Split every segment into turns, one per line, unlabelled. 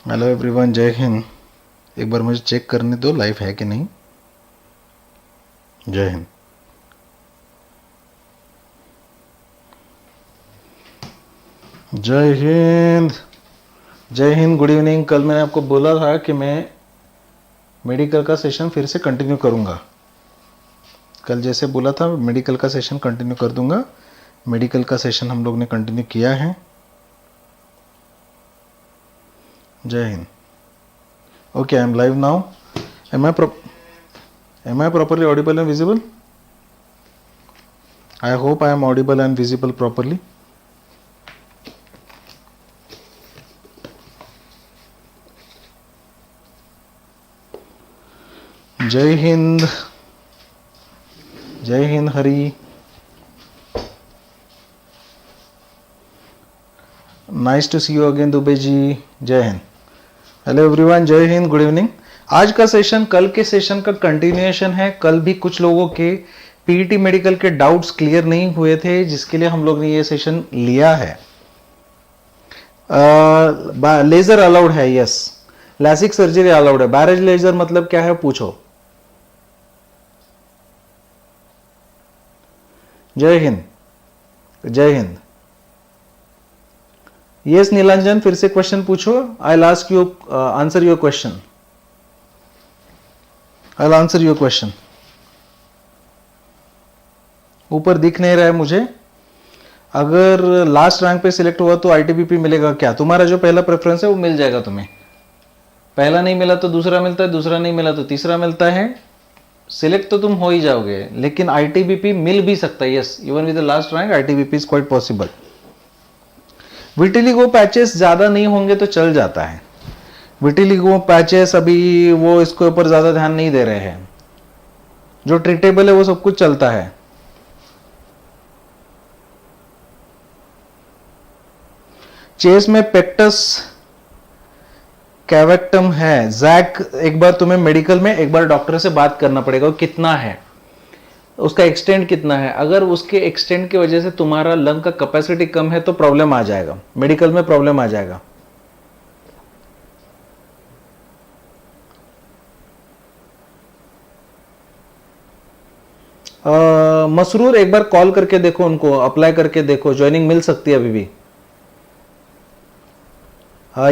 Hello everyone, जय हिंद। एक बार मुझे चेक करने दो लाइव है कि नहीं। जय हिंद। जय हिंद। जय हिंद, गुड इवनिंग। कल मैंने आपको बोला था कि मैं मेडिकल का सेशन फिर से कंटिन्यू करूंगा। कल जैसे बोला था मेडिकल का सेशन कंटिन्यू कर दूंगा। मेडिकल का सेशन हम लोग ने कंटिन्यू किया है। जय हिंद। Okay, I am live now. Am I properly audible and visible? I hope I am audible and visible properly. जय हिंद। जय Hind Hari. Nice to see you again Dubey ji. जय हिंद। हेलो एवरीवन, जय हिंद, गुड इवनिंग। आज का सेशन कल के सेशन का कंटिन्यूएशन है। कल भी कुछ लोगों के पीईटी मेडिकल के डाउट्स क्लियर नहीं हुए थे, जिसके लिए हम लोग ने ये सेशन लिया है। लेजर अलाउड है, यस। लैसिक सर्जरी अलाउड है। बैरेज लेजर मतलब क्या है, पूछो। जय हिंद। जय हिंद। यस नीलांजन, फिर से क्वेश्चन पूछो। I will ask you, answer your question. I will answer your question. ऊपर दिख नहीं रहा है मुझे। अगर लास्ट रैंक पे सिलेक्ट हुआ तो आईटीबीपी मिलेगा क्या? तुम्हारा जो पहला प्रेफरेंस है वो मिल जाएगा तुम्हें। पहला नहीं मिला तो दूसरा मिलता है, दूसरा नहीं मिला तो तीसरा मिलता है। सिलेक्ट तो तुम हो ही जाओगे, लेकिन आईटीबीपी मिल भी सकता है। Yes, even with the last rank ITBP is quite possible. Vitiligo patches ज्यादा नहीं होंगे तो चल जाता है। विटिलिगो पैचेस अभी वो इसके ऊपर ज्यादा ध्यान नहीं दे रहे हैं। जो ट्रीटेबल है वो सब कुछ चलता है। चेस में पेक्टस कैवेक्टम है। जैक, एक बार तुम्हें मेडिकल में एक बार डॉक्टर से बात करना पड़ेगा कितना है, उसका एक्सटेंड कितना है। अगर उसके एक्सटेंड की वजह से तुम्हारा लंग का कैपेसिटी कम है तो प्रॉब्लम आ जाएगा, मेडिकल में प्रॉब्लम आ जाएगा। मसरूर, एक बार कॉल करके देखो, उनको अप्लाई करके देखो, ज्वाइनिंग मिल सकती है अभी भी।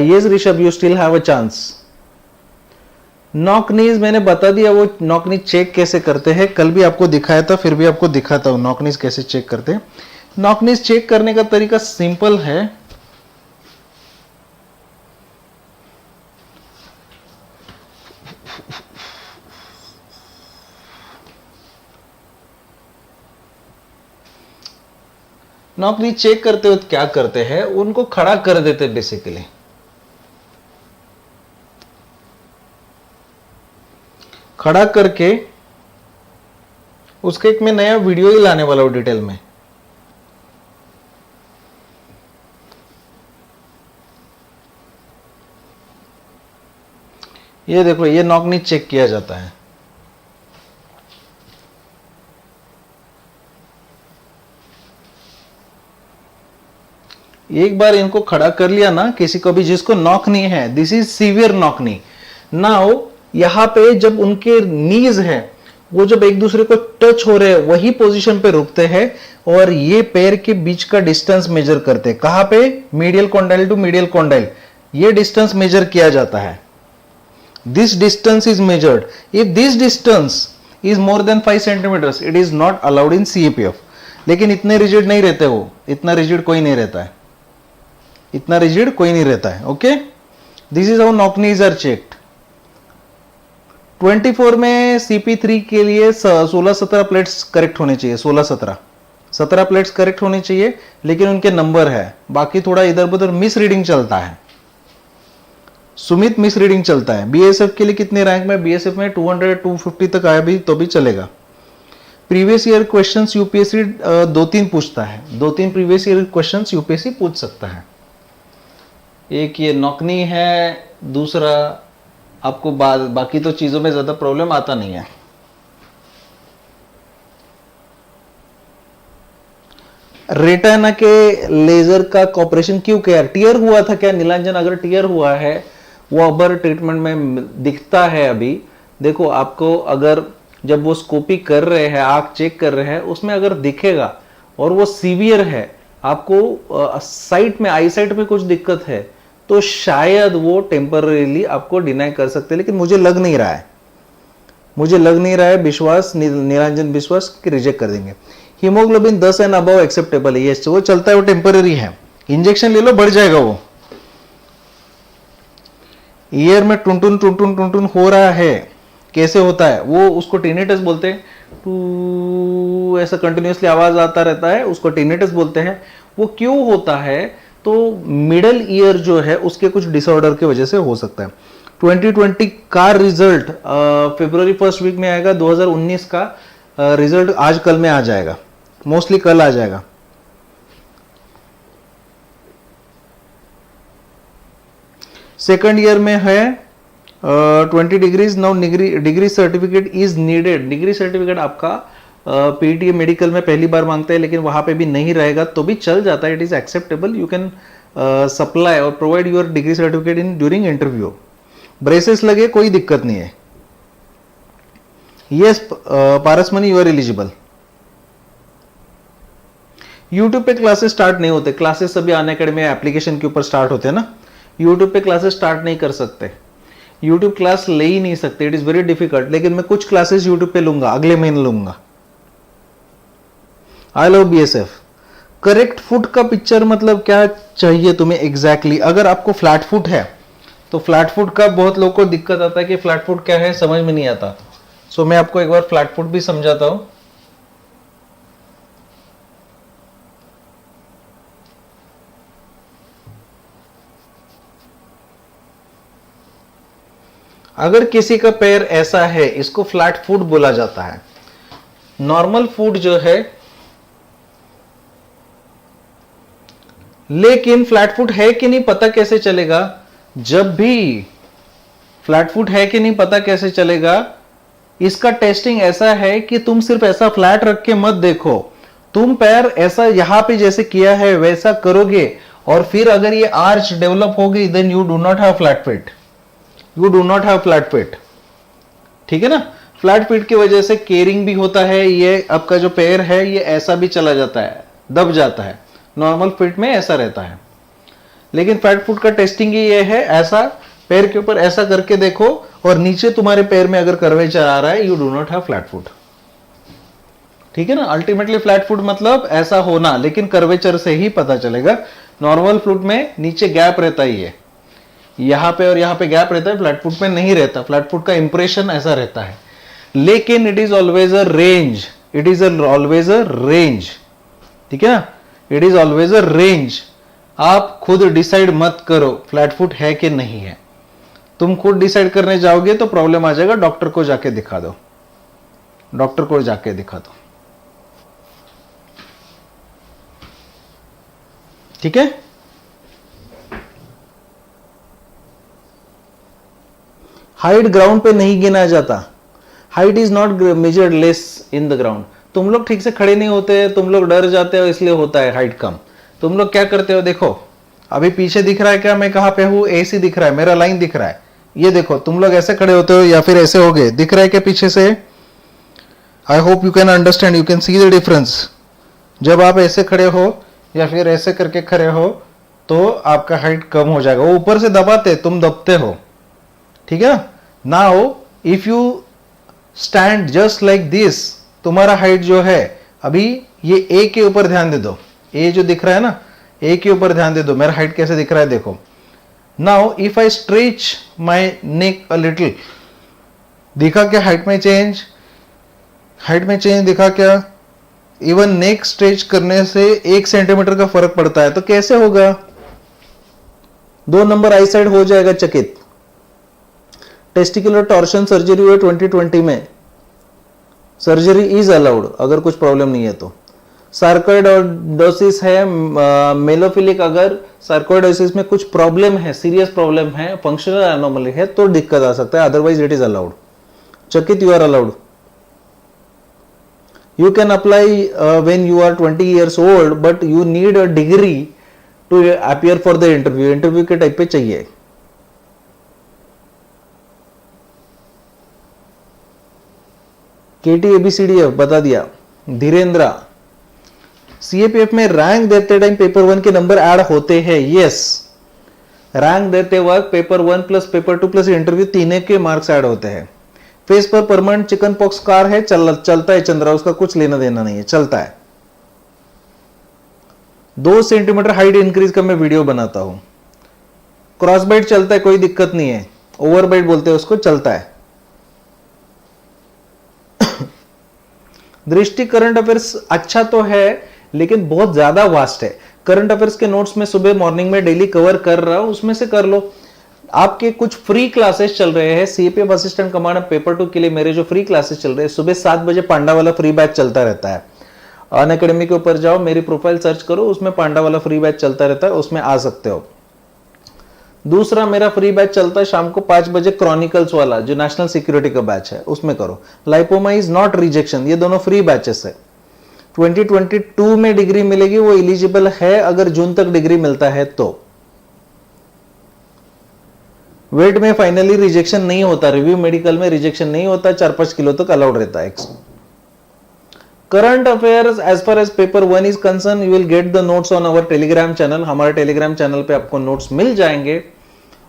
Yes Rishabh, you still have a chance. Knock knees मैंने बता दिया, वो नॉकनीज चेक कैसे करते हैं, कल भी आपको दिखाया था, फिर भी आपको दिखाता हूं नॉकनीज कैसे चेक करते हैं। नॉकनीज चेक करने का तरीका सिंपल है। नॉकनीज चेक करते हुए क्या करते हैं, उनको खड़ा कर देते बेसिकली। खड़ा करके उसके एक मैं नया वीडियो ही लाने वाला हूं डिटेल में। ये देखो, ये नॉक नीच चेक किया जाता है। एक बार इनको खड़ा कर लिया ना, किसी को भी जिसको नॉक नी है, this is severe knock knee. Now यहां पे जब उनके नीज है वो जब एक दूसरे को टच हो रहे हैं, वही पोजीशन पे रुकते हैं और ये पैर के बीच का डिस्टेंस मेजर करते हैं। कहां पे? Medial condyle to medial condyle. ये डिस्टेंस मेजर किया जाता है। This distance is measured. If this distance is more than 5 centimetres, it is not allowed in CAPF. लेकिन इतने रिजिड नहीं रहते वो, इतना रिजिड कोई नहीं रहता है, इतना रिजिड कोई नहीं रहता है। Okay, this is how knock knees are checked. 24 में CP3 के लिए 16-17 प्लेट्स करेक्ट होनी चाहिए। 16-17 प्लेट्स करेक्ट होनी चाहिए, लेकिन उनके नंबर है, बाकी थोड़ा इधर उधर मिस रीडिंग चलता है। सुमित मिस रीडिंग चलता है। बीएसएफ के लिए कितने रैंक में? बीएसएफ में 200-250 तक आया भी तो भी चलेगा। प्रीवियस ईयर क्वेश्चंस यूपीएससी 2-3 पूछता है, 2-3 प्रीवियस ईयर क्वेश्चंस यूपीएससी पूछ सकता है। एक ये नॉकनी है, दूसरा आपको बाकी तो चीजों में ज्यादा प्रॉब्लम आता नहीं है। रेटिना के लेजर का ऑपरेशन क्यों किया? टीयर हुआ था क्या नीलांजन? अगर टीयर हुआ है वो अबर ट्रीटमेंट में दिखता है। अभी देखो आपको अगर जब वो स्कोपी कर रहे हैं, आंख चेक कर रहे हैं, उसमें अगर दिखेगा और वो सीवियर है, आपको साइट में, आई साइट में कुछ दिक्कत है, तो शायद वो टेम्पररीली आपको डिनाई कर सकते हैं, लेकिन मुझे लग नहीं रहा है, विश्वास निरंजन विश्वास कि रिजेक्ट कर देंगे। हीमोग्लोबिन 10 एंड अबव एक्सेप्टेबल है, ये वो चलता है, वो टेम्पररी है, इंजेक्शन ले लो बढ़ जाएगा वो। ईयर में टुन टुन हो रहा है, कैसे होता है वो, उसको टिनिटस बोलते हैं। टू ऐसा कंटिन्यूसली आवाज आता रहता है, उसको टिनिटस बोलते हैं। वो क्यों होता है, तो मिडल ईयर जो है उसके कुछ डिसऑर्डर की वजह से हो सकता है। 2020 का रिजल्ट फरवरी फर्स्ट वीक में आएगा, 2019 का रिजल्ट आज कल में आ जाएगा, मोस्टली कल आ जाएगा। सेकंड ईयर में है 20 degrees. Now degree certificate is needed. Degree certificate आपका पीटीए मेडिकल में पहली बार मांगते हैं, लेकिन वहां पे भी नहीं रहेगा तो भी चल जाता है, it is acceptable. You can supply और provide your degree certificate in during interview. Braces लगे कोई दिक्कत नहीं है। Yes Parasmani you are eligible. YouTube पे क्लासेस स्टार्ट नहीं होते, क्लासेस सभी अनअकैडमी एप्लीकेशन के ऊपर स्टार्ट होते हैं ना। यूट्यूब पे क्लासेस स्टार्ट नहीं कर सकते, यूट्यूब क्लास ले ही नहीं सकते, इट इज वेरी डिफिकल्ट। लेकिन मैं कुछ क्लासेस यूट्यूब पे लूंगा, अगले महीने लूंगा। I love BSF. Correct foot का पिक्चर मतलब क्या चाहिए तुम्हें एग्जैक्टली अगर आपको फ्लैट फुट है तो फ्लैट फुट का बहुत लोगों को दिक्कत आता है कि फ्लैट फुट क्या है, समझ में नहीं आता। सो मैं आपको एक बार फ्लैट फुट भी समझाता हूं। अगर किसी का पैर ऐसा है, इसको फ्लैट फुट बोला जाता है। नॉर्मल फुट जो है, लेकिन फ्लैट फुट है कि नहीं पता कैसे चलेगा? जब भी फ्लैट फुट है कि नहीं पता कैसे चलेगा, इसका टेस्टिंग ऐसा है कि तुम सिर्फ ऐसा फ्लैट रख के मत देखो, तुम पैर ऐसा यहां पे जैसे किया है वैसा करोगे और फिर अगर ये आर्च डेवलप हो गई, then you do not have flat feet, you do not have flat feet. ठीक है ना? फ्लैट फिट की वजह से केयरिंग भी होता है, ये आपका जो पैर है ये ऐसा भी चला जाता है, दब जाता है। नॉर्मल फिट में ऐसा रहता है, लेकिन फ्लैट फुट का टेस्टिंग ही ये है, ऐसा पैर के ऊपर ऐसा करके देखो और नीचे तुम्हारे पैर में अगर कर्वेचर आ रहा है, you do not have flat foot. ठीक है ना? अल्टीमेटली फ्लैट फुट मतलब ऐसा होना, लेकिन कर्वेचर से ही पता चलेगा। नॉर्मल फुट में नीचे गैप रहता ही है, यहां पे और यहां पे गैप रहता है, फ्लैट फुट में नहीं रहता। फ्लैट फुट का इंप्रेशन ऐसा रहता है, लेकिन it is always a range, it is always a range. ठीक है ना? It is always a range. आप खुद डिसाइड मत करो फ्लैट फुट है कि नहीं है। तुम खुद डिसाइड करने जाओगे तो प्रॉब्लम आ जाएगा। डॉक्टर को जाके दिखा दो, डॉक्टर को जाके दिखा दो। ठीक है? हाइट ग्राउंड पे नहीं गिना जाता। Height is not measured less in the ground. तुम लोग ठीक से खड़े नहीं होते, तुम लोग डर जाते हो, इसलिए होता है हाइट कम। तुम लोग क्या करते हो, देखो अभी पीछे दिख रहा है क्या, मैं कहां पे हूं, एसी दिख रहा है, मेरा लाइन दिख रहा है। ये देखो तुम लोग ऐसे खड़े होते हो या फिर ऐसे हो गए, दिख रहा है क्या पीछे से? I hope you can understand, you can see the difference. जब आप ऐसे खड़े हो या फिर ऐसे करके खड़े हो तो आपका हाइट कम हो जाएगा। वो ऊपर से दबाते, तुम दबते हो। ठीक है? Now if you stand just like this, तुम्हारा हाइट जो है अभी, ये ए के ऊपर ध्यान दे दो, ए जो दिख रहा है ना, ए के ऊपर ध्यान दे दो, मेरा हाइट कैसे दिख रहा है देखो। Now if I stretch my neck a little, दिखा क्या हाइट में चेंज? हाइट में चेंज दिखा क्या? इवन नेक स्ट्रेच करने से 1 सेंटीमीटर का फर्क पड़ता है, तो कैसे होगा? 2 नंबर आई साइड हो जाएगा चकित। टेस्टिकुलर टॉर्शन सर्जरी हुई 2020 में, सर्जरी इज अलाउड अगर कुछ प्रॉब्लम नहीं है तो। सार्कोइडोसिस है, मेलोफिलिक, अगर सार्कोइडोसिस में कुछ प्रॉब्लम है, सीरियस प्रॉब्लम है, फंक्शनल एनोमली है तो दिक्कत आ सकता है, अदरवाइज इट इज अलाउड। चकित you are allowed. You can apply when you are 20 years old, but you need a degree to appear for the interview. Interview के टाइप पे चाहिए। KT ABCDF बता दिया। धीरेन्द्रा, CAPF में रैंक देते time paper 1 के number add होते हैं? यस, रैंक देते वक्त paper 1 plus paper 2 plus interview तीनों के मार्क्स ऐड होते हैं। फेस पर परमानेंट चिकन पॉक्स स्कार है, चलता है चंद्रा, उसका कुछ लेना देना नहीं है, चलता है। 2 सेंटीमीटर हाइट इंक्रीज का मैं वीडियो बनाता हूं। क्रॉस बाइट चलता है, कोई दिक्कत नहीं है। ओवर बाइट बोलते हैं उसको, चलता है। दृष्टि करंट अफेयर्स अच्छा तो है लेकिन बहुत ज्यादा वास्ट है। करंट अफेयर्स के नोट्स में सुबह मॉर्निंग में डेली कवर कर रहा हूं, उसमें से कर लो। आपके कुछ फ्री क्लासेस चल रहे हैं CAPF असिस्टेंट कमांडर पेपर 2 के लिए। मेरे जो फ्री क्लासेस चल रहे हैं, सुबह 7 बजे पांडा वाला फ्री बैच चलता रहता है। अनअकैडमी के ऊपर जाओ, मेरी प्रोफाइल सर्च करो, उसमें पांडा वाला फ्री बैच चलता रहता है, उसमें आ सकते हो। दूसरा मेरा फ्री बैच चलता है शाम को 5 बजे, क्रॉनिकल्स वाला जो नेशनल सिक्योरिटी का बैच है, उसमें करो। लाइपोमा इज नॉट रिजेक्शन, ये दोनों फ्री बैचेस है। 2022 में डिग्री मिलेगी, वो एलिजिबल है अगर जून तक डिग्री मिलता है तो। वेट में फाइनली रिजेक्शन नहीं होता, रिव्यू मेडिकल में रिजेक्शन नहीं होता, 4-5 किलो तक अलाउड रहता है। Current affairs as far as paper 1 is concerned, you will get the notes on our Telegram channel. हमारे टेलीग्राम चैनल पे आपको नोट्स मिल जाएंगे।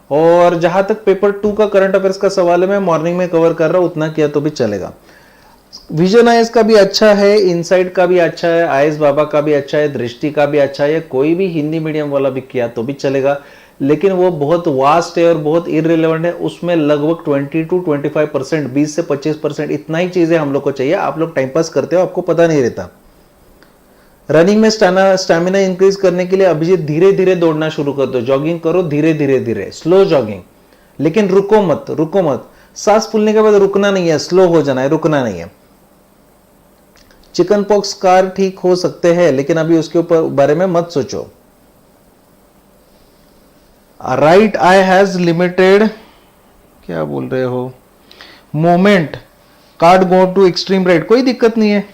और जहां तक पेपर 2 का करंट अफेयर्स का सवाल है, मैं मॉर्निंग में कवर कर रहा हूं, उतना किया तो भी चलेगा। विजन आईएएस का भी अच्छा है, इनसाइट का भी अच्छा है, आईएएस बाबा का भी अच्छा है, दृष्टि का भी अच्छा है। कोई भी हिंदी मीडियम वाला भी किया तो भी चलेगा, लेकिन वो बहुत वास्ट है और बहुत इररिलेवेंट है। उसमें लगभग 20 to 25%, 20 से 25% इतना ही चीजें हम लोग को चाहिए। आप लोग टाइम पास करते हो, आपको पता नहीं रहता। रनिंग में स्टैमिना इंक्रीज करने के लिए अभिजीत धीरे धीरे दौड़ना शुरू कर दो, जॉगिंग करो धीरे धीरे धीरे, स्लो जॉगिंग, लेकिन रुको मत। सांस फूलने के बाद रुकना नहीं है, स्लो हो जाना है, रुकना नहीं है। चिकन पॉक्स स्कार ठीक हो सकते हैं, लेकिन अभी उसके ऊपर बारे में मत सोचो। राइट आई हैज लिमिटेड, क्या बोल रहे हो, moment card go to extreme right, कोई दिक्कत नहीं है।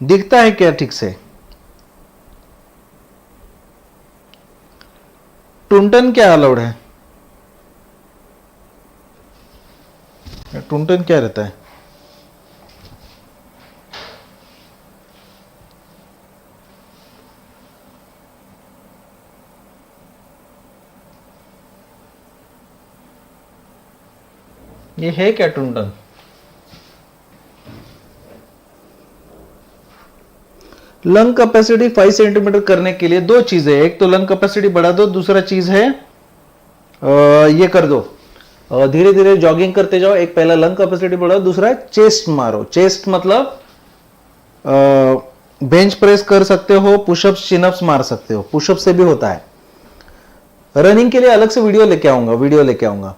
दिखता है क्या ठीक से? टुंटन क्या अलाउड है? टुंटन क्या रहता है? ये है क्या टुंटन? लंग कैपेसिटी 5 सेंटीमीटर करने के लिए 2 चीजें, एक तो लंग कैपेसिटी बढ़ा दो, दूसरा चीज है ये कर दो, धीरे धीरे जॉगिंग करते जाओ। एक पहला लंग कैपेसिटी बढ़ाओ, दूसरा चेस्ट मारो। चेस्ट मतलब बेंच प्रेस कर सकते हो, पुशअप्स चिनअप्स मार सकते हो, पुशअप से भी होता है। रनिंग के लिए अलग से वीडियो लेके आऊंगा।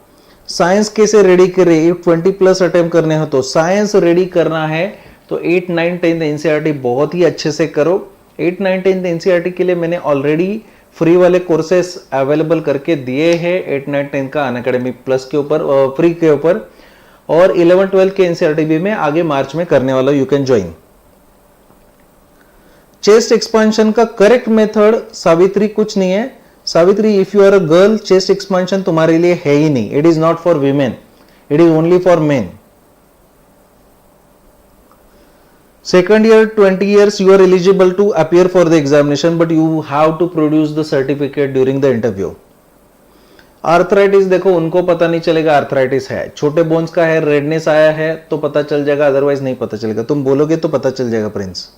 साइंस कैसे रेडी करे, 20 प्लस अटेम्प्ट करने हो तो साइंस रेडी करना है तो 8, 9, 10 एनसीईआरटी बहुत ही अच्छे से करो। 8, 9, 10 एनसीईआरटी के लिए मैंने ऑलरेडी फ्री वाले कोर्सेस अवेलेबल करके दिए हैं। 8, 9, 10 का अनअकैडमी प्लस के ऊपर, फ्री के ऊपर, और 11, 12 के एनसीईआरटी भी मैं आगे मार्च में करने वाला हूं, you can join. Chest expansion का करेक्ट मेथड सावित्री कुछ नहीं है। Savitri, if you are a girl, chest expansion तुम्हारे लिए है ही नहीं। It is not for women, it is only for men. Second year, 20 years, you are eligible to appear for the examination, but you have to produce the certificate during the interview. Arthritis देखो, उनको पता नहीं चलेगा arthritis है। छोटे bones का है, redness आया है तो पता चल जाएगा, अदरवाइज नहीं पता चलेगा। तुम बोलोगे तो पता चल जाएगा Prince.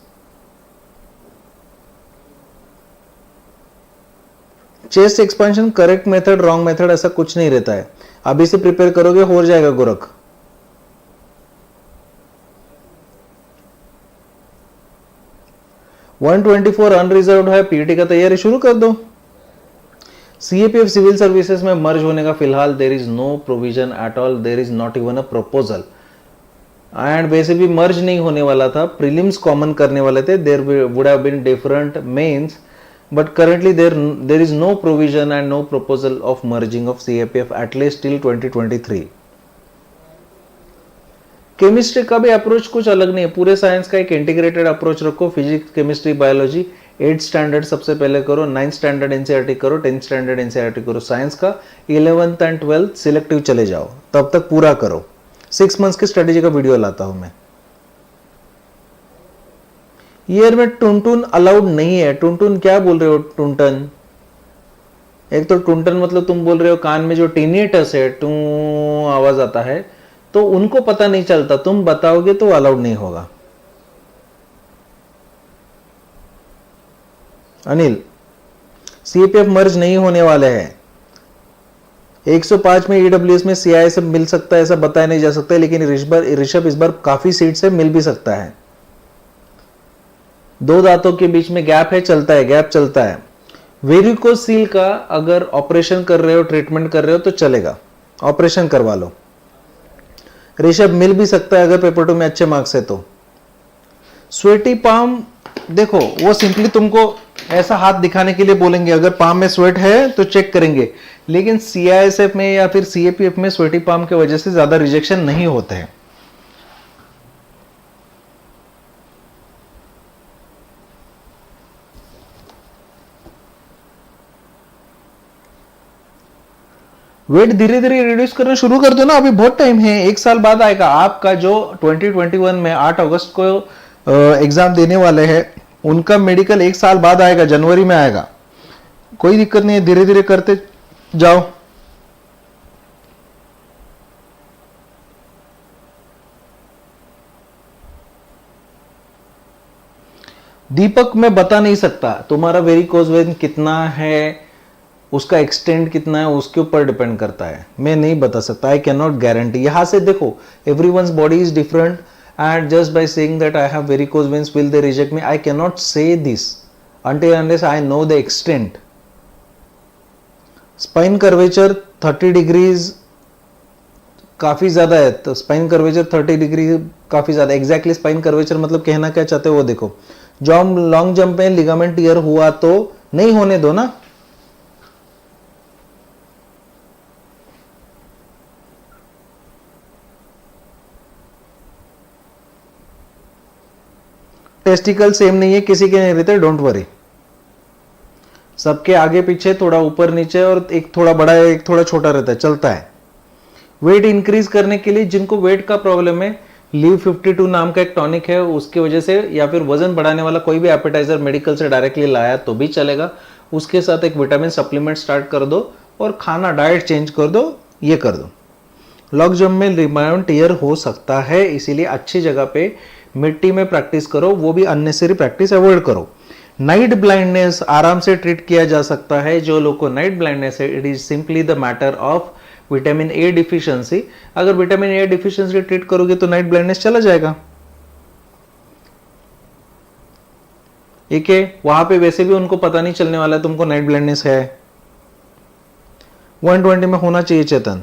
Chest expansion correct method, wrong method ऐसा कुछ नहीं रहता है। अभी से प्रिपेयर करोगे हो जाएगा गोरख। $124 अनरिजर्व्ड है, पीटी का तैयारी शुरू कर दो। सीएपीएफ सिविल सर्विसेज में मर्ज होने का फिलहाल there is no provision at all, there is not even a proposal. And वैसे भी मर्ज नहीं होने वाला था, प्रीलिम्स कॉमन करने वाले थे, there would have been different mains, but currently there is no provision and no proposal of merging of CAPF at least till 2023. Chemistry का भी अप्रोच कुछ अलग नहीं है, पूरे साइंस का एक इंटीग्रेटेड अप्रोच रखो। Physics, chemistry, biology 8th standard सबसे पहले करो, 9th स्टैंडर्ड एनसीईआरटी करो, 10th स्टैंडर्ड एनसीईआरटी करो साइंस का, 11th एंड 12th सिलेक्टिव चले जाओ, तब तक पूरा करो। 6 मंथ्स की स्ट्रेटेजी का वीडियो लाता हूं मैं। ईयर में टुनटुन अलाउड नहीं है। टुनटुन क्या बोल रहे हो टुनटन? एक तो टुनटन मतलब तुम बोल रहे हो कान में जो टिनिटस है, टू आवाज आता है, तो उनको पता नहीं चलता, तुम बताओगे तो अलाउड नहीं होगा। अनिल, सीएपीएफ मर्ज नहीं होने वाले हैं। 105 में ईडब्ल्यूएस में सीआईएसएफ मिल सकता है ऐसा बताया नहीं जा सकता, लेकिन ऋषभ इस बार काफी सीट से मिल भी सकता है। दो दांतों के बीच में गैप है, चलता है, गैप चलता है। वेरिकोसील का अगर ऑपरेशन कर रहे हो, ट्रीटमेंट कर रहे हो तो चलेगा, ऑपरेशन करवा लो। ऋषभ मिल भी सकता है अगर पेपर 2 में अच्छे मार्क्स है तो। स्वेटी पाम, देखो वो सिंपली तुमको ऐसा हाथ दिखाने के लिए बोलेंगे, अगर पाम में स्वेट है तो चेक करेंगे, लेकिन सीआईएसएफ में या फिर सीएपीएफ में स्वेटी पाम की वजह से ज्यादा रिजेक्शन नहीं होते हैं। वेट धीरे धीरे रिड्यूस करना शुरू कर दो ना, अभी बहुत टाइम है, एक साल बाद आएगा। आपका जो 2021 में 8 अगस्त को एग्जाम देने वाले हैं, उनका मेडिकल एक साल बाद आएगा, जनवरी में आएगा। कोई दिक्कत नहीं है, धीरे धीरे करते जाओ। दीपक मैं बता नहीं सकता तुम्हारा वेरिकोज वेन कितना है, उसका एक्सटेंड कितना है, उसके ऊपर डिपेंड करता है, मैं नहीं बता सकता। I can not guarantee. यहां से देखो, everyone's body is different and just by saying that I have varicose veins, will they reject me? I cannot say this until unless I know the extent. Spine curvature 30 degrees काफी ज्यादा है, तो spine curvature 30 degree काफी ज्यादा। Exactly spine curvature मतलब कहना क्या चाहते हो वो देखो। जॉम लॉन्ग जंप में लिगामेंट टियर हुआ तो नहीं होने दो ना। टेस्टिकल सेम नहीं है, किसी के नहीं रहते, डोंट वरी। सबके आगे पीछे, थोड़ा ऊपर नीचे, और एक थोड़ा बड़ा है, एक थोड़ा छोटा रहता है, चलता है। वेट इंक्रीज करने के लिए जिनको वेट का प्रॉब्लम है, लीव 52 नाम का एक टॉनिक है, उसकी वजह से, या फिर वजन बढ़ाने वाला कोई भी एपेटाइजर मेडिकल से डायरेक्टली लाया तो भी चलेगा। उसके साथ एक विटामिन सप्लीमेंट स्टार्ट कर दो और खाना डाइट चेंज कर दो, ये कर दो। लॉन्ग जंप में लिगामेंट टियर हो सकता है, इसीलिए अच्छी जगह पे मिट्टी में प्रैक्टिस करो, वो भी अननेसेसरी प्रैक्टिस अवॉइड करो। नाइट ब्लाइंडनेस आराम से ट्रीट किया जा सकता है। जो लोग को नाइट ब्लाइंडनेस है, it is simply the matter of vitamin A deficiency. अगर विटामिन ए डिफिशियंसी ट्रीट करोगे तो नाइट ब्लाइंडनेस चला जाएगा। ठीक है, वहां पे वैसे भी उनको पता नहीं चलने वाला तुमको नाइट ब्लाइंडनेस है। 120 में होना चाहिए चेतन।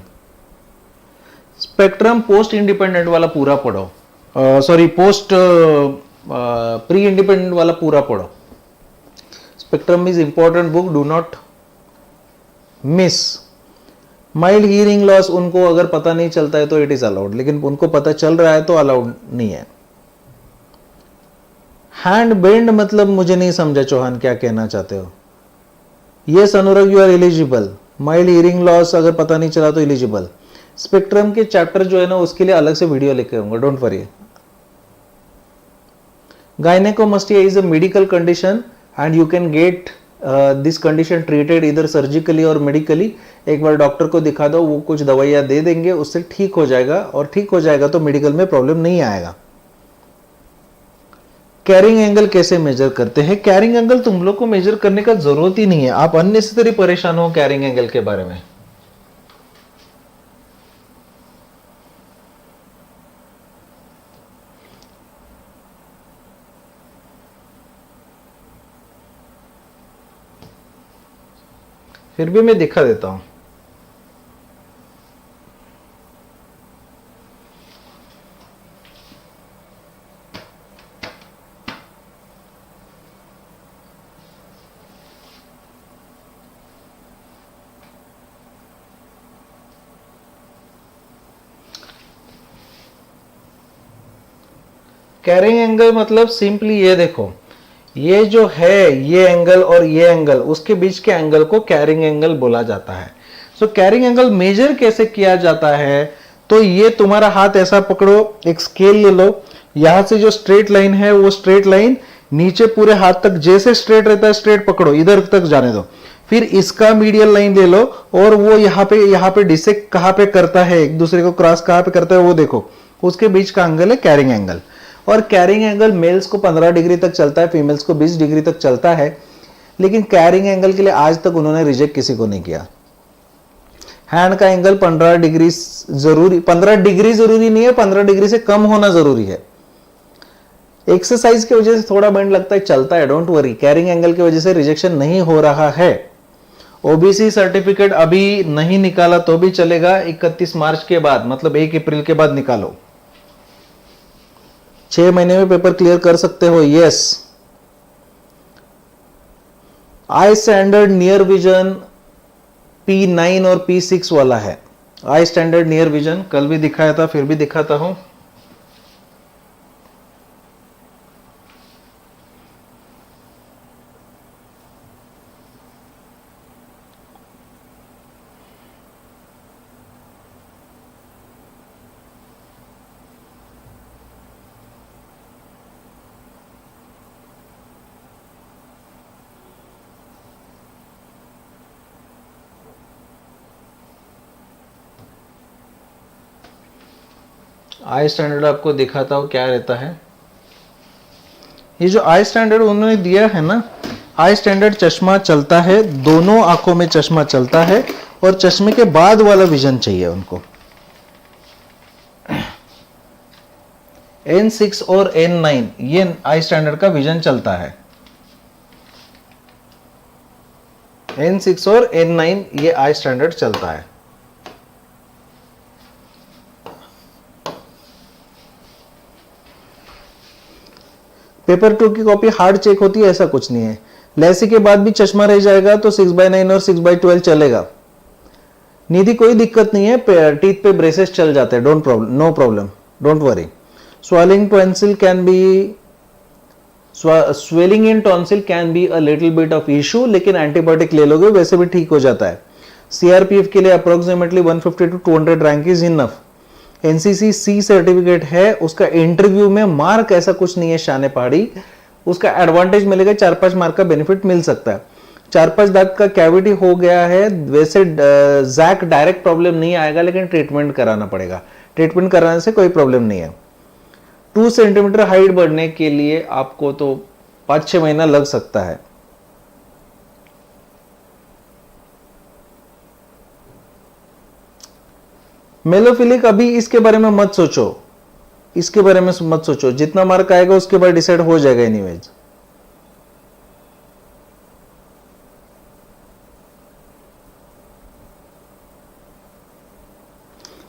स्पेक्ट्रम पोस्ट इंडिपेंडेंट वाला पूरा पढ़ो, सॉरी पोस्ट प्री इंडिपेंडेंट वाला पूरा पढ़ो। Spectrum is important book, do not miss. Mild hearing loss उनको अगर पता नहीं चलता है तो इट इज अलाउड, लेकिन उनको पता चल रहा है तो अलाउड नहीं है। हैंड बेंड मतलब मुझे नहीं समझा चौहान क्या कहना चाहते हो। Yes Anurag, you are eligible. Mild hearing loss अगर पता नहीं चला तो एलिजिबल। स्पेक्ट्रम के चैप्टर जो है ना, उसके लिए अलग से वीडियो लेके आऊंगा, don't worry. Gynecomastia is a medical condition and you can get this condition treated either surgically और मेडिकली। एक बार डॉक्टर को दिखा दो, वो कुछ दवाइयां दे देंगे, उससे ठीक हो जाएगा, और ठीक हो जाएगा तो मेडिकल में प्रॉब्लम नहीं आएगा। कैरिंग एंगल कैसे मेजर करते हैं? कैरिंग एंगल तुम लोग को मेजर करने का जरूरत ही नहीं है, आप अननेसेसरी परेशान हो कैरिंग एंगल के बारे में। फिर भी मैं दिखा देता हूं। कैरिंग एंगल मतलब सिंपली ये देखो, ये जो है ये एंगल और ये एंगल, उसके बीच के एंगल को कैरिंग एंगल बोला जाता है। सो कैरिंग एंगल मेजर कैसे किया जाता है? तो ये तुम्हारा हाथ ऐसा पकड़ो, एक स्केल ले लो, यहां से जो स्ट्रेट लाइन है वो स्ट्रेट लाइन नीचे पूरे हाथ तक जैसे स्ट्रेट रहता है स्ट्रेट पकड़ो, इधर तक जाने दो। फिर इसका मीडियल लाइन ले लो और वो यहाँ पे डिसेक्ट कहाँ पे करता है, एक दूसरे को क्रॉस कहाँ पे करता है वो देखो, उसके बीच का एंगल है कैरिंग एंगल। और कैरिंग एंगल मेल्स को 15 डिग्री तक चलता है, फीमेल्स को 20 डिग्री तक चलता है, लेकिन कैरिंग एंगल के लिए आज तक उन्होंने रिजेक्ट किसी को नहीं किया। हैंड का एंगल 15 डिग्री जरूरी, 15 डिग्री जरूरी नहीं है, 15 डिग्री से कम होना जरूरी है। एक्सरसाइज की वजह से थोड़ा बेंड लगता है, चलता है, डोंट वरी। कैरिंग एंगल की वजह से रिजेक्शन नहीं हो रहा है। ओबीसी सर्टिफिकेट अभी नहीं निकाला तो भी चलेगा, 31 मार्च के बाद, मतलब 1 अप्रैल के बाद निकालो, 6 महीने में पेपर क्लियर कर सकते हो। यस। आई स्टैंडर्ड नियर विजन P9 और P6 वाला है। आई स्टैंडर्ड नियर विजन कल भी दिखाया था, फिर भी दिखाता हूं। आई स्टैंडर्ड आपको दिखाता हूं क्या रहता है। ये जो आई स्टैंडर्ड उन्होंने दिया है ना, आई स्टैंडर्ड चश्मा चलता है, दोनों आंखों में चश्मा चलता है, और चश्मे के बाद वाला विजन चाहिए उनको। N6 और N9 ये आई स्टैंडर्ड का विजन चलता है। N6 और N9 ये आई स्टैंडर्ड चलता है। पेपर 2 की कॉपी हार्ड चेक होती है, ऐसा कुछ नहीं है। लेसी के बाद भी चश्मा रह जाएगा तो 6/9 और 6/12 चलेगा। निधि कोई दिक्कत नहीं है, टीथ पे ब्रेसेस चल जाते हैं, no problem, don't worry. Swelling tonsil can be swelling in tonsil can be a little bit of issue, लेकिन एंटीबायोटिक ले लोगे वैसे भी ठीक हो जाता है। सीआरपीएफ के लिए approximately 150 to 200 rank is enough. NCC C certificate है, उसका इंटरव्यू में मार्क ऐसा कुछ नहीं है शाने पहाड़ी, उसका एडवांटेज मिलेगा, 4-5 मार्क का बेनिफिट मिल सकता है। 4-5 दांत का कैविटी हो गया है, वैसे जैक डायरेक्ट प्रॉब्लम नहीं आएगा, लेकिन ट्रीटमेंट कराना पड़ेगा। ट्रीटमेंट कराने से कोई प्रॉब्लम नहीं है। 2 सेंटीमीटर हाइट बढ़ने के लिए आपको तो 5-6 महीना लग सकता है। मेलोफिलिक अभी इसके बारे में मत सोचो, इसके बारे में मत सोचो, जितना मार्क आएगा उसके बाद डिसाइड हो जाएगा एनीवेज।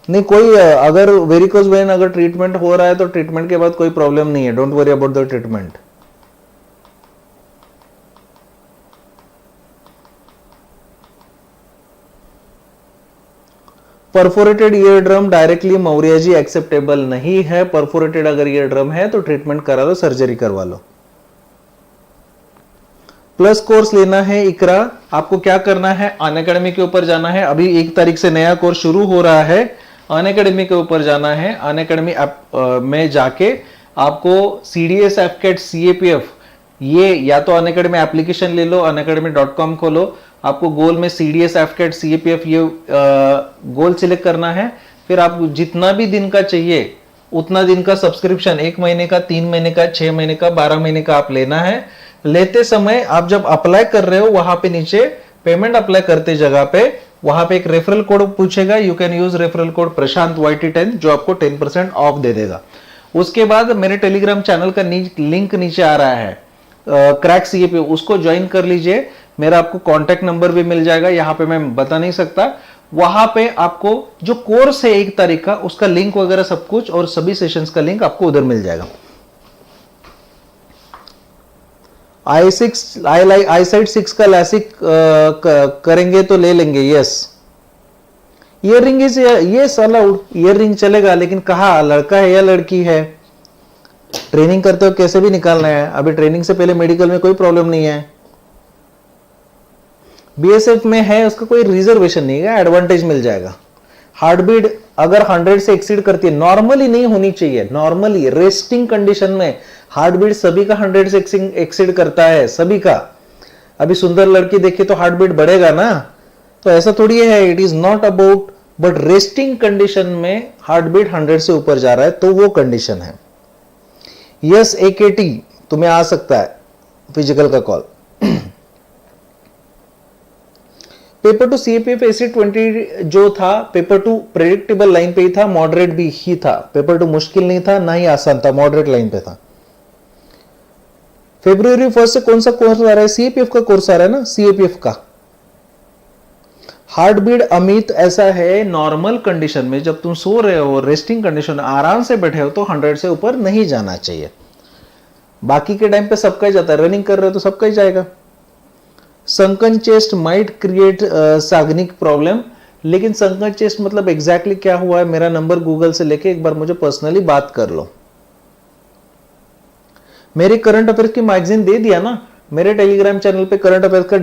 नहीं कोई, अगर वेरिकोज वेन अगर ट्रीटमेंट हो रहा है तो ट्रीटमेंट के बाद कोई प्रॉब्लम नहीं है, don't worry about the treatment. Perforated ear drum directly Maurya ji acceptable नहीं है। परफोरेटेड अगर ईयर ड्रम है तो ट्रीटमेंट करा लो, सर्जरी करवा लो। प्लस कोर्स लेना है इकरा, आपको क्या करना है, अनअकैडमी के ऊपर जाना है। अभी 1 तारीख से नया कोर्स शुरू हो रहा है, अनअकैडमी के ऊपर जाना है। अनअकैडमी में जाके आपको CDS FCAT CAPF ये या तो अनअकैडमी एप्लीकेशन ले लो, unacademy.com खोलो, आपको गोल में CDS FCAT CAPF ये गोल सिलेक्ट करना है। फिर आपको जितना भी दिन का चाहिए उतना दिन का सब्सक्रिप्शन, 1 महीने का, 3 महीने का, 6 महीने का, 12 महीने का आप लेना है। लेते समय आप जब अप्लाई कर रहे हो वहां पे नीचे पेमेंट अप्लाई करते जगह पे वहां पे एक रेफरल कोड पूछेगा, you can use referral code Prashant YT10 जो आपको 10% ऑफ दे देगा। उसके बाद मेरे टेलीग्राम चैनल का लिंक नीचे आ रहा है, क्रैक CAPF, उसको ज्वाइन कर लीजिए। मेरा आपको कॉन्टेक्ट नंबर भी मिल जाएगा, यहां पे मैं बता नहीं सकता। वहां पे आपको जो कोर्स है 1 तारीख का, उसका लिंक वगैरह सब कुछ और सभी सेशंस का लिंक आपको उधर मिल जाएगा। आईसाइट 6 का लैसिक करेंगे तो ले लेंगे। Yes, ear ring is yes allowed, ear ring चलेगा, लेकिन कहा लड़का है या लड़की है, ट्रेनिंग करते हो कैसे भी निकालना है। अभी ट्रेनिंग से पहले मेडिकल में कोई प्रॉब्लम नहीं है। BSF में है उसका कोई रिजर्वेशन नहीं है, एडवांटेज मिल जाएगा। हार्ट बीट अगर 100 से एक्सीड करती है, नॉर्मली नहीं होनी चाहिए, नॉर्मली रेस्टिंग कंडीशन में हार्ट बीट सभी का 100 से एक्सीड करता है, सभी का। अभी सुंदर लड़की देखे तो हार्ट बीट बढ़ेगा ना, तो ऐसा थोड़ी है। It is not about, but resting condition में हार्ट बीट 100 से ऊपर जा रहा है तो वो कंडीशन है। यस AKT तुम्हें आ सकता है फिजिकल का call. Paper two CAPF AC20 जो था, पेपर टू प्रेडिक्टेबल लाइन पे ही था, मॉडरेट भी ही था। पेपर टू मुश्किल नहीं था ना ही आसान था, मॉडरेट लाइन पे था। February 1 से कौन सा कोर्स आ रहा है? CAPF का कोर्स आ रहा है ना, CAPF का। हार्ट बीट अमित ऐसा है, नॉर्मल कंडीशन में जब तुम सो रहे हो, रेस्टिंग कंडीशन आराम से बैठे हो तो 100 से ऊपर नहीं जाना चाहिए। बाकी के टाइम पे सबका ही जाता है, रनिंग कर रहे हो तो सबका ही जाएगा। Sunken chest might create Sagnik problem, लेकिन संकन चेस्ट मतलब एग्जैक्टली क्या हुआ है? मेरा नंबर गूगल से लेके एक बार मुझे पर्सनली बात कर लो। मेरी करंट अफेयर्स की मैगजीन दे दिया ना मेरे टेलीग्राम चैनल पे। करंट अफेयर्स का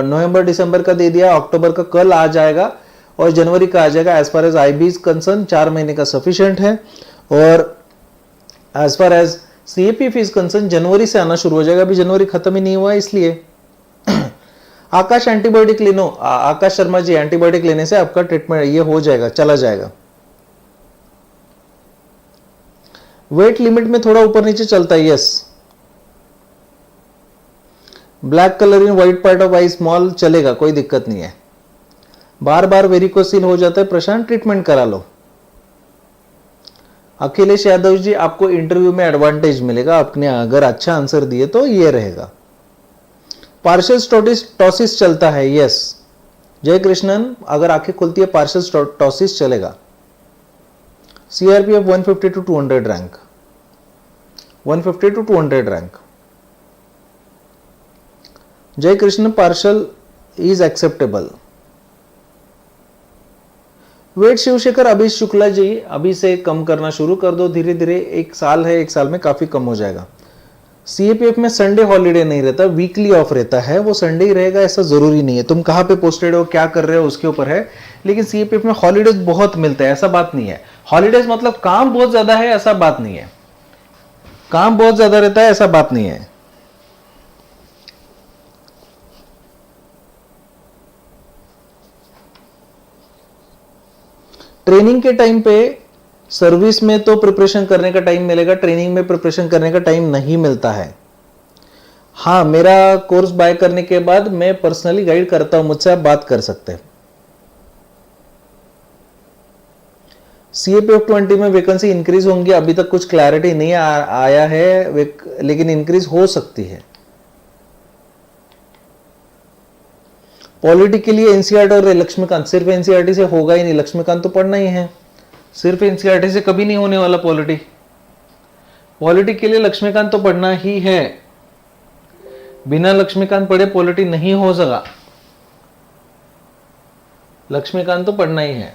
नवंबर दिसंबर का दे दिया, अक्टूबर का कल आ जाएगा और जनवरी का आ जाएगा। As far as IB is concern 4 महीने का सफिशिएंट है, और as far as CAPF is concern जनवरी से आना शुरू हो जाएगा। अभी जनवरी खत्म ही नहीं हुआ इसलिए। आकाश एंटीबायोटिक ले लो, आकाश शर्मा जी, एंटीबायोटिक लेने से आपका ट्रीटमेंट ये हो जाएगा, चला जाएगा। वेट लिमिट में थोड़ा ऊपर नीचे चलता है, yes. Black colour in white part of I small चलेगा, कोई दिक्कत नहीं है। बार बार वेरिकोसिल हो जाता है, प्रशांत ट्रीटमेंट करा लो। अखिलेश यादव जी, आपको इंटरव्यू में एडवांटेज मिलेगा, आपने अगर अच्छा आंसर दिए तो ये रहेगा। पार्शियल टॉसिस चलता है, यस। जय कृष्णन, अगर आंखें खुलती है पार्शियल टॉसिस चलेगा। CRPF 150 to 200 rank, 150 to 200 rank. Jai Krishna, partial is acceptable. Wait Shivshekhar, Abhi Shukla जी, अभी से कम करना शुरू कर दो धीरे धीरे। 1 साल है, 1 साल में काफी कम हो जाएगा। CAPF में संडे हॉलीडे नहीं रहता, वीकली ऑफ रहता है। वो संडे ही रहेगा ऐसा जरूरी नहीं है, तुम कहां पे पोस्टेड हो, क्या कर रहे हो उसके ऊपर है। लेकिन CAPF में हॉलीडेज बहुत मिलते हैं, ऐसा बात नहीं है। हॉलीडेज मतलब काम बहुत ज्यादा है, ऐसा बात नहीं है। काम बहुत ज्यादा रहता है, ऐसा बात नहीं है। ट्रेनिंग के टाइम पे, सर्विस में तो प्रिपरेशन करने का टाइम मिलेगा, ट्रेनिंग में प्रिपरेशन करने का टाइम नहीं मिलता है। हाँ, मेरा कोर्स बाय करने के बाद मैं पर्सनली गाइड करता हूं, मुझसे आप बात कर सकते हैं। CAPF 20 में वैकेंसी इंक्रीज होंगी, अभी तक कुछ क्लैरिटी नहीं आया है, लेकिन इंक्रीज हो सकती है। पॉलिटी के लिए NCERT और लक्ष्मीकांत, सिर्फ NCERT से होगा ही नहीं, लक्ष्मीकांत तो पढ़ना ही है। सिर्फ NCERT से कभी नहीं होने वाला पॉलिटी। पॉलिटी के लिए लक्ष्मीकांत तो पढ़ना ही है, बिना लक्ष्मीकांत पढ़े पॉलिटी नहीं हो सका। लक्ष्मीकांत तो पढ़ना ही है।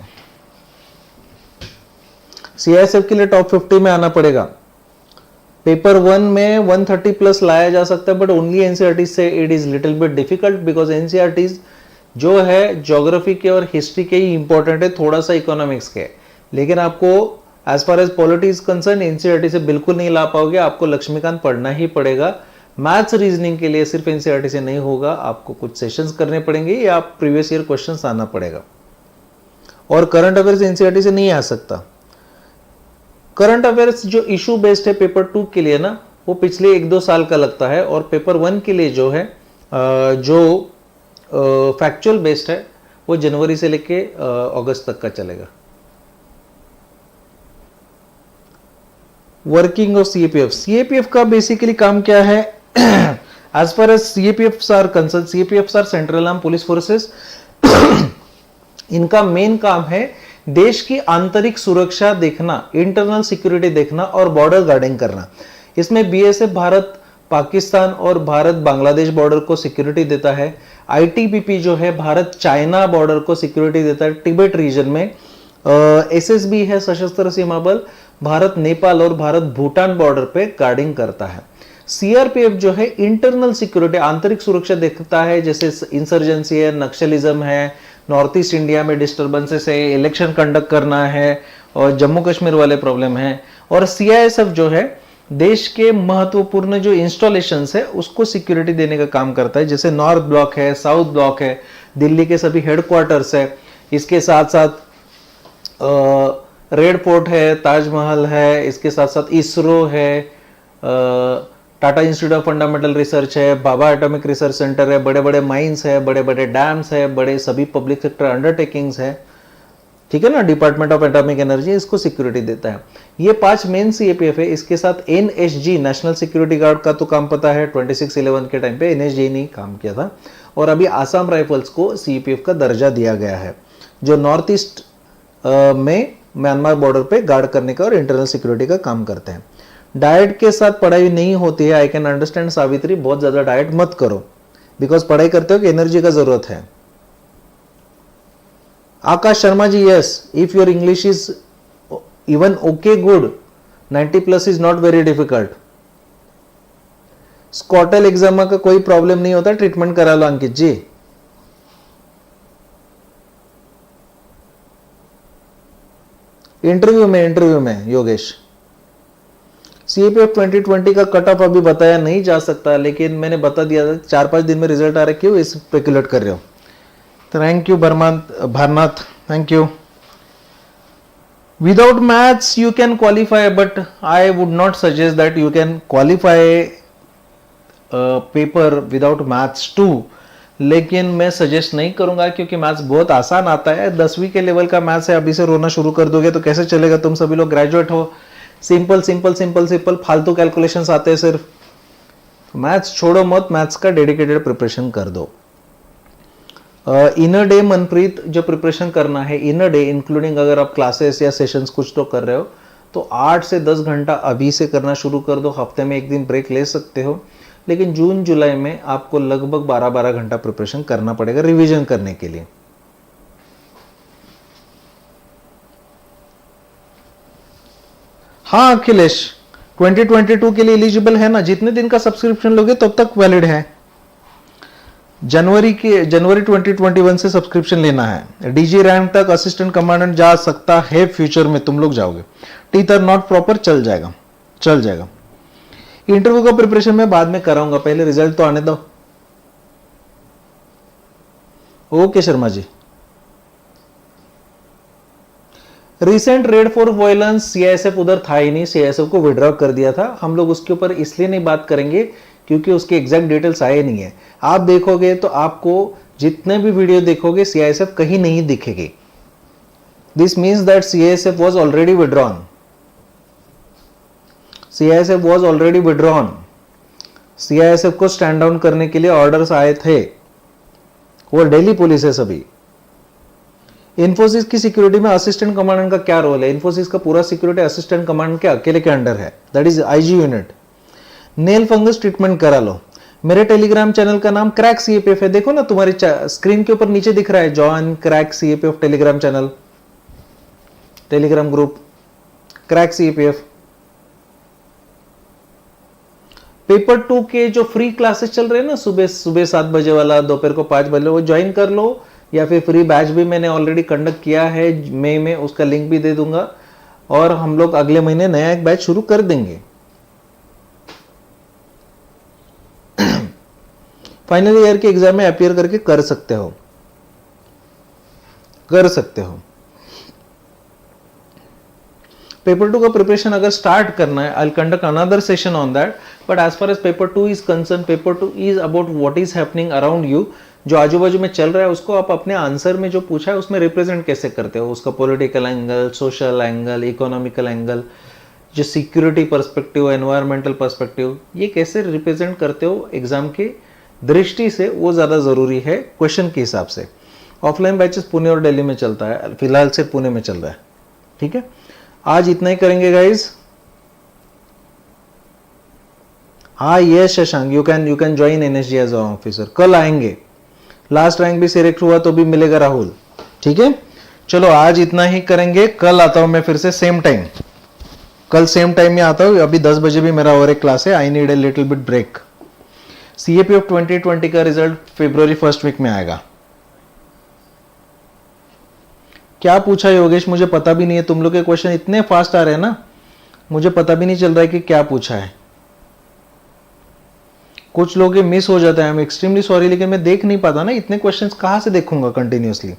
CISF के लिए टॉप 50 में आना पड़ेगा। पेपर 1 में 130 प्लस लाया जा सकता है, बट ओनली NCERT से it is little bit difficult, because NCERT जो है ज्योग्राफी के और हिस्ट्री के ही इंपॉर्टेंट है, थोड़ा सा इकोनॉमिक्स के। लेकिन आपको as far as polity is concern NCERT से बिल्कुल नहीं ला पाओगे, आपको लक्ष्मीकांत पढ़ना ही पड़ेगा। मैथ्स रीजनिंग के लिए सिर्फ NCERT से नहीं होगा, आपको कुछ सेशंस करने पड़ेंगे या आप प्रीवियस ईयर क्वेश्चंस आना पड़ेगा। और करंट अफेयर्स NCERT से नहीं आ सकता। करंट अफेयर्स जो इशू बेस्ड है पेपर 2 के लिए ना, वो पिछले 1-2 साल का लगता है, और पेपर 1 के लिए जो है जो फैक्चुअल बेस्ड है वो जनवरी से लेके अगस्त तक का चलेगा। वर्किंग ऑफ CAPF का बेसिकली काम क्या है? As far as CAPFs are concerned, CAPFs are central arm police forces. इनका मेन काम है देश की आंतरिक सुरक्षा देखना, इंटरनल सिक्योरिटी देखना और बॉर्डर गार्डिंग करना। इसमें BSF भारत पाकिस्तान और भारत बांग्लादेश बॉर्डर को सिक्योरिटी देता है। ITBP जो है भारत चाइना बॉर्डर को सिक्योरिटी देता है तिब्बत रीजन में। SSB है सशस्त्र सीमा बल, भारत नेपाल और भारत भूटान बॉर्डर पे गार्डिंग करता है। CRPF जो है इंटरनल सिक्योरिटी, आंतरिक सुरक्षा देखता है, जैसे इंसर्जेंसी है, नक्सलिज्म है, नॉर्थ ईस्ट इंडिया में डिस्टर्बेंसेस है, इलेक्शन कंडक्ट करना है, और जम्मू कश्मीर वाले प्रॉब्लम है। और CISF जो है देश के महत्वपूर्ण जो इंस्टॉलेशंस है उसको सिक्योरिटी देने का काम करता है, जैसे नॉर्थ ब्लॉक है, साउथ ब्लॉक है, दिल्ली के सभी हेडक्वार्टर्स है, इसके साथ साथ रेड फोर्ट है, ताजमहल है, इसके साथ साथ इसरो है, Tata institute of fundamental research है, बाबा एटॉमिक रिसर्च सेंटर है, बड़े बड़े माइंस है, बड़े बड़े डैम्स है, बड़े सभी पब्लिक सेक्टर अंडरटेकिंग्स है, ठीक है ना। डिपार्टमेंट ऑफ एटॉमिक एनर्जी इसको सिक्योरिटी देता है। ये 5 मेन सीएपीएफ है। इसके साथ एनएसजी नेशनल सिक्योरिटी गार्ड का तो काम पता है, 26/11 के टाइम पे एनएसजी ने काम किया था, और अभी आसाम राइफल्स को सीएपीएफ का दर्जा दिया गया है, जो नॉर्थ ईस्ट में म्यांमार बॉर्डर पे गार्ड करने का और इंटरनल सिक्योरिटी का काम करते हैं। डाइट के साथ पढ़ाई नहीं होती है, आई कैन अंडरस्टैंड सावित्री, बहुत ज्यादा डाइट मत करो, बिकॉज पढ़ाई करते हो कि एनर्जी का जरूरत है। Akash Sharma ji, yes, if your English is even okay good, 90+ is not very difficult. स्कॉटल एग्जाम का कोई प्रॉब्लम नहीं होता, ट्रीटमेंट करा लो अंकित जी। इंटरव्यू में योगेश, सीएपीएफ 2020 का कट ऑफ अभी बताया नहीं जा सकता, लेकिन मैंने बता दिया था 4-5 दिन में रिजल्ट आ रहा है, क्यों इस स्पेकुलेट कर रहे हो। Thank you Bharnath, thank you. Without maths you can qualify, but I would not suggest that you can qualify paper without maths too, लेकिन मैं सजेस्ट नहीं करूंगा, क्योंकि मैथ्स बहुत आसान आता है। 10वीं के लेवल का मैथ्स है, अभी से रोना शुरू कर दोगे तो कैसे चलेगा। तुम सभी लोग ग्रेजुएट हो, सिंपल सिंपल सिंपल सिंपल फालतू कैलकुलेशंस आते हैं सिर्फ। मैथ्स छोड़ो मत, मैथ्स का डेडिकेटेड प्रिपरेशन कर दो। इनर डे मनप्रीत, जो प्रिपरेशन करना है इनर डे, इंक्लूडिंग अगर आप क्लासेस या सेशंस कुछ तो कर रहे हो, तो 8 से 10 घंटा अभी से करना शुरू कर दो। हफ्ते में 1 दिन ब्रेक ले सकते हो, लेकिन जून जुलाई में आपको लगभग 12-12 घंटा प्रिपरेशन करना पड़ेगा रिवीजन करने के लिए। हाँ अखिलेश, 2022 के लिए एलिजिबल है ना, जितने दिन का सब्सक्रिप्शन लोगे तब तक वैलिड है। जनवरी 2021 से सब्सक्रिप्शन लेना है। डीजी रैंक तक असिस्टेंट कमांडेंट जा सकता है फ्यूचर में, तुम लोग जाओगे। टीथ आर नॉट प्रॉपर, चल जाएगा। इंटरव्यू का प्रिपरेशन मैं बाद में कराऊंगा, पहले रिजल्ट तो आने दो। Okay Sharma ji. Recent raid for violence, CISF उधर था ही नहीं, सीआईएसएफ को विड्रॉ कर दिया था। हम लोग उसके ऊपर इसलिए नहीं बात करेंगे क्योंकि उसके एग्जैक्ट डिटेल्स आए नहीं है। आप देखोगे तो आपको जितने भी वीडियो देखोगे सीआईएसएफ कहीं नहीं दिखेगी। This means that CISF was already withdrawn. CISF was already withdrawn. CISF को स्टैंड डाउन करने के लिए ऑर्डर्स आए थे, वो दिल्ली पुलिस है सभी। इन्फोसिस की सिक्योरिटी में असिस्टेंट कमांडेंट का क्या रोल है? इन्फोसिस का पूरा सिक्योरिटी असिस्टेंट कमांडेंट के अकेले के अंडर है, that is IG unit. Nail fungus treatment करा लो। मेरे टेलीग्राम चैनल का नाम क्रैक सीएपीएफ है, देखो ना तुम्हारी स्क्रीन के ऊपर नीचे दिख रहा है, join crack CAPF Telegram channel, Telegram group crack CAPF. Paper 2 के जो फ्री क्लासेस चल रहे हैं ना, सुबह 7 बजे वाला, दोपहर को 5 बजे, वो ज्वाइन कर लो, या फिर फ्री बैच भी मैंने ऑलरेडी कंडक्ट किया है मई में, उसका लिंक भी दे दूंगा। और हम लोग अगले महीने नया एक बैच शुरू कर देंगे। फाइनल ईयर के एग्जाम में अपीयर करके कर सकते हो। पेपर 2 का प्रिपरेशन अगर स्टार्ट करना है, I conduct another session on that, but as far as paper 2 is concerned, paper 2 is about what is happening around you. जो आजू बाजू में चल रहा है उसको आप अपने आंसर में जो पूछा है उसमें रिप्रेजेंट कैसे करते हो, उसका political angle, social angle, economical angle, जो सिक्योरिटी पर्सपेक्टिव, एनवायरमेंटल पर्सपेक्टिव, ये कैसे रिप्रेजेंट करते हो एग्जाम की दृष्टि से, वो ज़्यादा ज़रूरी है क्वेश्चन के हिसाब से। ऑफलाइन बैचेस पुणे और दिल्ली में चलता है, फिलहाल से पुणे में चल रहा है, ठीक है। आज इतना ही करेंगे गाइज। हाँ yes Shashank, you can join NSG as officer. कल आएंगे, लास्ट रैंक भी सिलेक्ट हुआ तो भी मिलेगा राहुल, ठीक है। चलो आज इतना ही करेंगे, कल आता हूं मैं फिर से सेम टाइम, कल सेम टाइम में आता हूं। अभी 10 बजे भी मेरा और एक क्लास है, I need a little bit break. CAPF 2020 का रिजल्ट February 1st वीक में आएगा। क्या पूछा योगेश, मुझे पता भी नहीं है, तुम लोग के क्वेश्चन इतने फास्ट आ रहे हैं ना, मुझे पता भी नहीं चल रहा है कि क्या पूछा है, कुछ लोग ये मिस हो जाता है। आई एम एक्सट्रीमली सॉरी, लेकिन मैं देख नहीं पाता ना, इतने क्वेश्चंस कहां से देखूंगा कंटिन्यूअसली।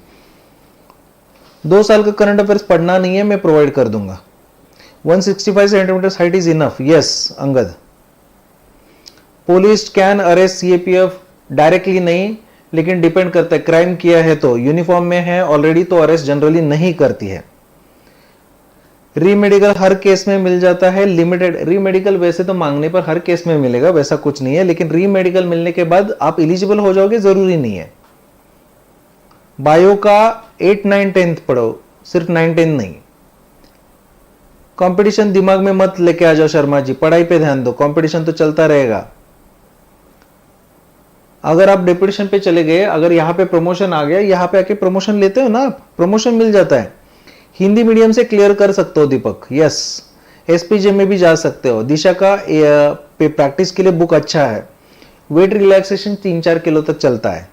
2 साल का करंट अफेयर्स पढ़ना नहीं है, मैं प्रोवाइड कर दूंगा। 165 centimetre height is enough, yes Angad. Police can arrest CAPF directly नहीं, लेकिन डिपेंड करता है, क्राइम किया है तो, यूनिफॉर्म में है ऑलरेडी तो अरेस्ट जनरली नहीं करती है। रीमेडिकल हर केस में मिल जाता है, लिमिटेड रीमेडिकल वैसे तो मांगने पर हर केस में मिलेगा, वैसा कुछ नहीं है, लेकिन रीमेडिकल मिलने के बाद आप एलिजिबल हो जाओगे जरूरी नहीं है। बायो का 8, 9, 10 पढ़ो, सिर्फ 9, 10 नहीं। कंपटीशन दिमाग में मत लेके आ जाओ शर्मा जी, पढ़ाई पे ध्यान दो, कंपटीशन तो चलता रहेगा। अगर आप डेपुटेशन पे चले गए, अगर यहाँ पे प्रमोशन आ गया, यहाँ पे आके प्रमोशन लेते हो ना, प्रमोशन मिल जाता है। हिंदी मीडियम से क्लियर कर सकते हो दीपक, यस। एसपीजे में भी जा सकते हो। दिशा का प्रैक्टिस के लिए बुक अच्छा है। वेट रिलैक्सेशन 3-4 किलो तक चलता है।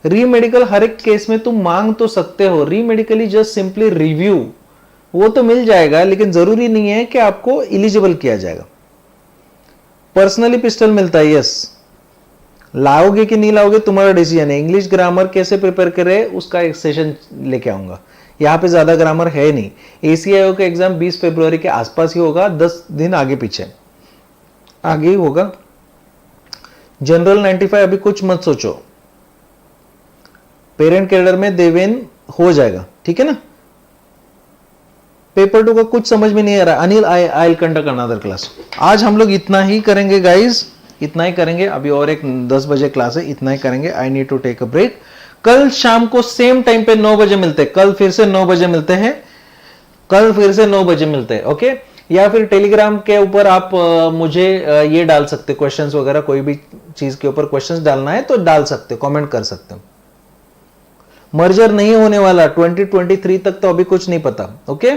रीमेडिकल हर एक केस में तुम मांग तो सकते हो, रीमेडिकली जस्ट सिंपली रिव्यू, वो तो मिल जाएगा, लेकिन जरूरी नहीं है कि आपको एलिजिबल किया जाएगा। पर्सनली पिस्टल मिलता है, यस। लाओगे कि नहीं लाओगे तुम्हारा डिसीजन है। इंग्लिश ग्रामर कैसे प्रिपेयर करे उसका एक सेशन लेके आऊंगा, यहाँ पे ज्यादा ग्रामर है नहीं। एसीआईओ का एग्जाम 20 फरवरी के आसपास ही होगा, 10 दिन आगे पीछे आगे ही होगा। जनरल 95 अभी कुछ मत सोचो, पेरेंट कैडर में देवेन हो जाएगा, ठीक है ना। पेपर 2 का कुछ समझ में नहीं आ रहा, Anil I will conduct another class. आज हम लोग इतना ही करेंगे गाइज, इतना ही करेंगे। अभी और एक 10 बजे क्लास है, इतना ही करेंगे। I need to take a break. कल शाम को सेम टाइम पे 9 बजे मिलते हैं, कल फिर से 9 बजे मिलते हैं, कल फिर से 9 बजे मिलते हैं, ओके। या फिर टेलीग्राम के ऊपर आप मुझे ये डाल सकते, क्वेश्चंस वगैरह, कोई भी चीज के ऊपर क्वेश्चंस डालना है तो डाल सकते, कमेंट कर सकते हो। मर्जर नहीं होने वाला 2023 तक, तो अभी कुछ नहीं पता, ओके।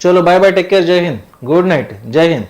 चलो बाय बाय, टेक केयर, जय हिंद, गुड नाइट, जय हिंद।